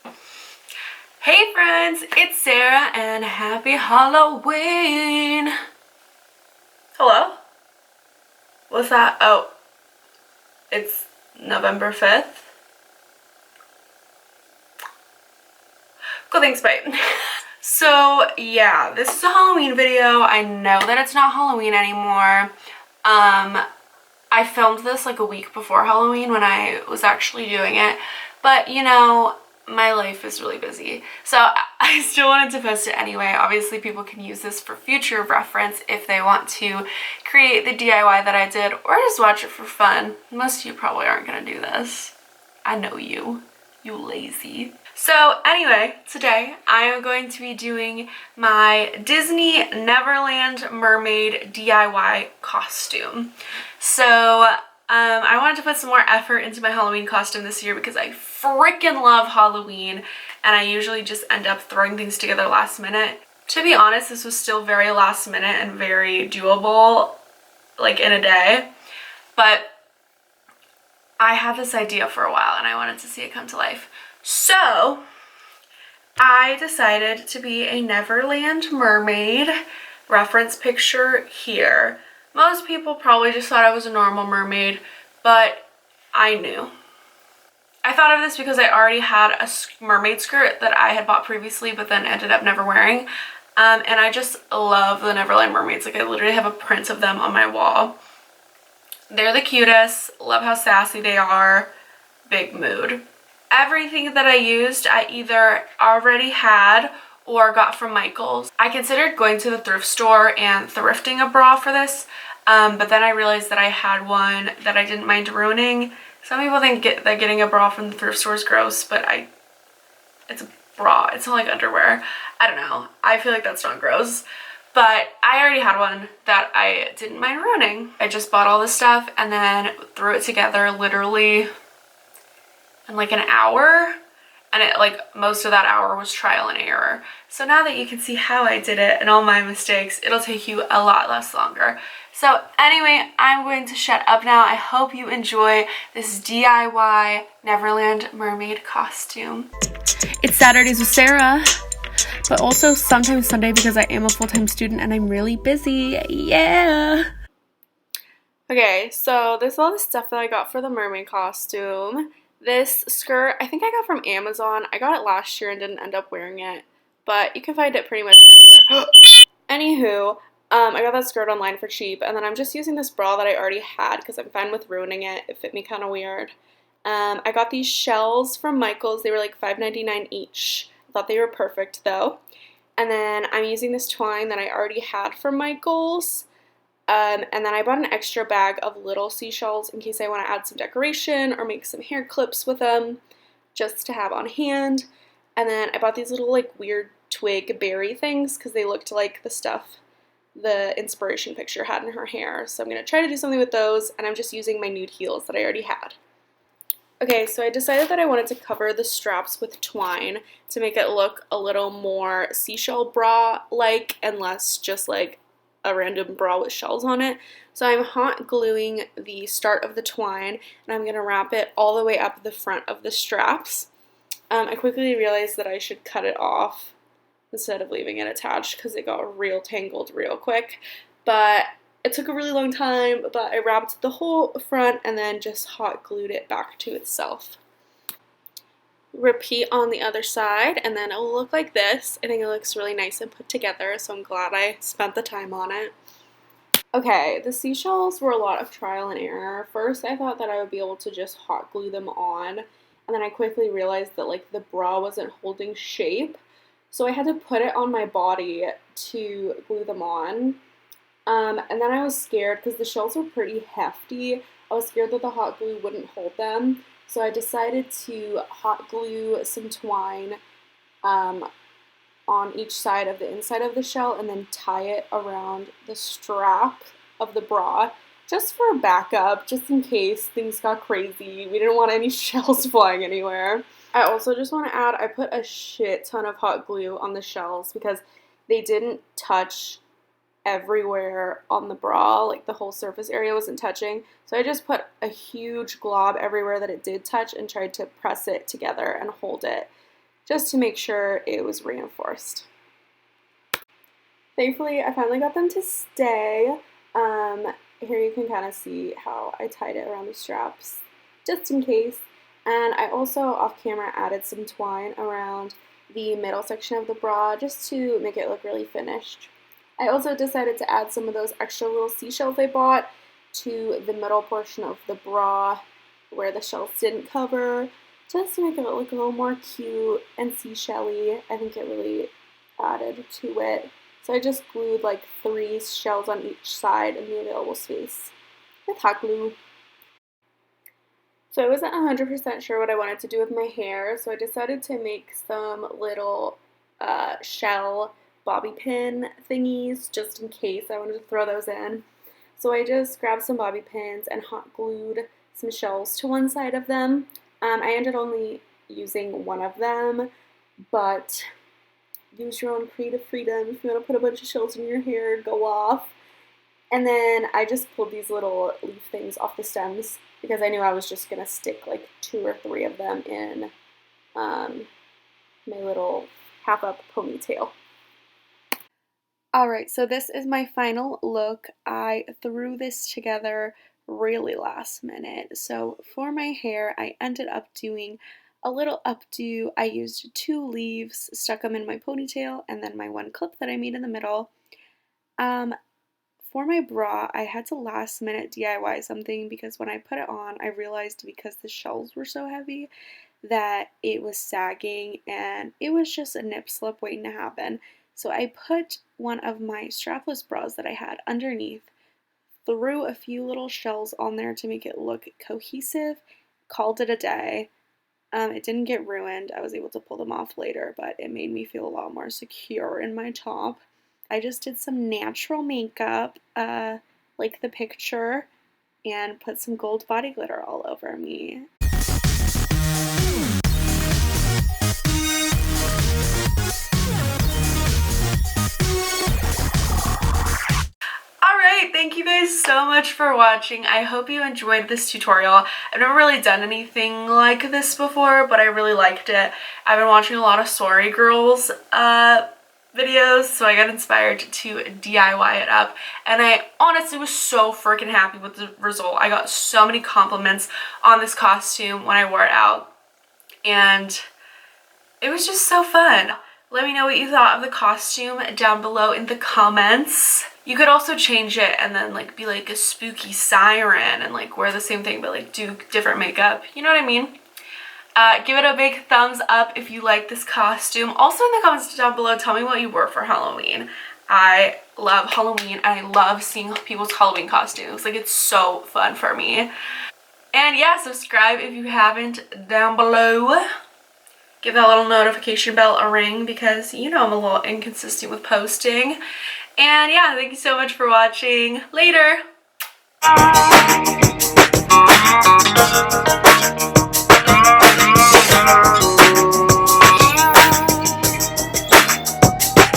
Hey friends, it's Sarah and happy Halloween! Hello? What's that? Oh, it's November 5th? Cool, thanks, bye. So yeah, this is a Halloween video. I know that it's not Halloween anymore. I filmed this like a week before Halloween when I was actually doing it, but you know, my life is really busy. So I still wanted to post it anyway. Obviously people can use this for future reference if they want to create the DIY that I did or just watch it for fun. Most of you probably aren't gonna do this. I know you lazy. So anyway, today I am going to be doing my Disney Neverland Mermaid DIY costume. So I wanted to put some more effort into my Halloween costume this year because I freaking love Halloween and I usually just end up throwing things together last minute. To be honest, this was still very last minute and very doable, like in a day, but I had this idea for a while and I wanted to see it come to life. So I decided to be a Neverland mermaid. Reference picture here. Most people probably just thought I was a normal mermaid, but I knew. I thought of this because I already had a mermaid skirt that I had bought previously but then ended up never wearing. And I just love the Neverland mermaids. Like I literally have a print of them on my wall. They're the cutest. Love how sassy they are. Big mood. Everything that I used, I either already had or got from Michael's. I considered going to the thrift store and thrifting a bra for this, but then I realized that I had one that I didn't mind ruining. Some people think that getting a bra from the thrift store is gross, but it's a bra. It's not like underwear. I don't know. I feel like that's not gross. But I already had one that I didn't mind ruining. I just bought all this stuff and then threw it together literally in like an hour, and it like most of that hour was trial and error. So now that you can see how I did it and all my mistakes, it'll take you a lot less longer. So anyway, I'm going to shut up now. I hope you enjoy this DIY Neverland mermaid costume. It's Saturdays with Sarah, but also sometimes Sunday because I am a full-time student and I'm really busy. Yeah. Okay, so this is all the stuff that I got for the mermaid costume. This skirt, I think I got from Amazon. I got it last year and didn't end up wearing it, but you can find it pretty much anywhere. Anywho, I got that skirt online for cheap, and then I'm just using this bra that I already had because I'm fine with ruining it. It fit me kind of weird. I got these shells from Michael's. They were like $5.99 each. I thought they were perfect though. And then I'm using this twine that I already had from Michael's. And then I bought an extra bag of little seashells in case I want to add some decoration or make some hair clips with them just to have on hand. And then I bought these little like weird twig berry things because they looked like the stuff the inspiration picture had in her hair. So I'm going to try to do something with those, and I'm just using my nude heels that I already had. Okay, so I decided that I wanted to cover the straps with twine to make it look a little more seashell bra-like and less just like a random bra with shells on it. So I'm hot gluing the start of the twine and I'm going to wrap it all the way up the front of the straps. I quickly realized that I should cut it off instead of leaving it attached because it got real tangled real quick. But it took a really long time, but I wrapped the whole front and then just hot glued it back to itself. Repeat on the other side and then it will look like this. I think it looks really nice and put together, so I'm glad I spent the time on it. Okay, the seashells were a lot of trial and error. First I thought that I would be able to just hot glue them on, and then I quickly realized that like the bra wasn't holding shape, so I had to put it on my body to glue them on. And then I was scared because the shells were pretty hefty. I was scared that the hot glue wouldn't hold them. So I decided to hot glue some twine on each side of the inside of the shell and then tie it around the strap of the bra just for backup, just in case things got crazy. We didn't want any shells flying anywhere. I also just want to add, I put a shit ton of hot glue on the shells because they didn't touch everywhere on the bra, like the whole surface area wasn't touching, so I just put a huge glob everywhere that it did touch and tried to press it together and hold it. just to make sure it was reinforced. Thankfully, I finally got them to stay. Here you can kind of see how I tied it around the straps, just in case. And I also, off camera, added some twine around the middle section of the bra just to make it look really finished. I also decided to add some of those extra little seashells I bought to the middle portion of the bra where the shells didn't cover, just to make it look a little more cute and seashell-y. I think it really added to it. So I just glued like 3 shells on each side in the available space with hot glue. So I wasn't 100% sure what I wanted to do with my hair, so I decided to make some little shell bobby pin thingies just in case I wanted to throw those in. So I just grabbed some bobby pins and hot glued some shells to one side of them. I ended only using one of them, but use your own creative freedom. If you want to put a bunch of shells in your hair, go off. And then I just pulled these little leaf things off the stems because I knew I was just going to stick like 2 or 3 of them in my little half-up ponytail. Alright, so this is my final look. I threw this together really last minute. So for my hair, I ended up doing a little updo. I used 2 leaves, stuck them in my ponytail, and then my 1 clip that I made in the middle. For my bra, I had to last minute DIY something because when I put it on, I realized because the shells were so heavy that it was sagging and it was just a nip slip waiting to happen. So I put one of my strapless bras that I had underneath, threw a few little shells on there to make it look cohesive, called it a day. It didn't get ruined. I was able to pull them off later, but it made me feel a lot more secure in my top. I just did some natural makeup, like the picture, and put some gold body glitter all over me. Alright, thank you guys so much for watching. I hope you enjoyed this tutorial. I've never really done anything like this before, but I really liked it. I've been watching a lot of Sorry Girls videos, so I got inspired to DIY it up, and I honestly was so freaking happy with the result. I got so many compliments on this costume when I wore it out, and it was just so fun. Let me know what you thought of the costume down below in the comments. You could also change it and then like be like a spooky siren and like wear the same thing but like do different makeup. You know what I mean? Give it a big thumbs up if you like this costume. Also in the comments down below, tell me what you wore for Halloween. I love Halloween and I love seeing people's Halloween costumes. Like, it's so fun for me. And yeah, subscribe if you haven't down below. Give that little notification bell a ring because you know I'm a little inconsistent with posting. And yeah, thank you so much for watching. Later!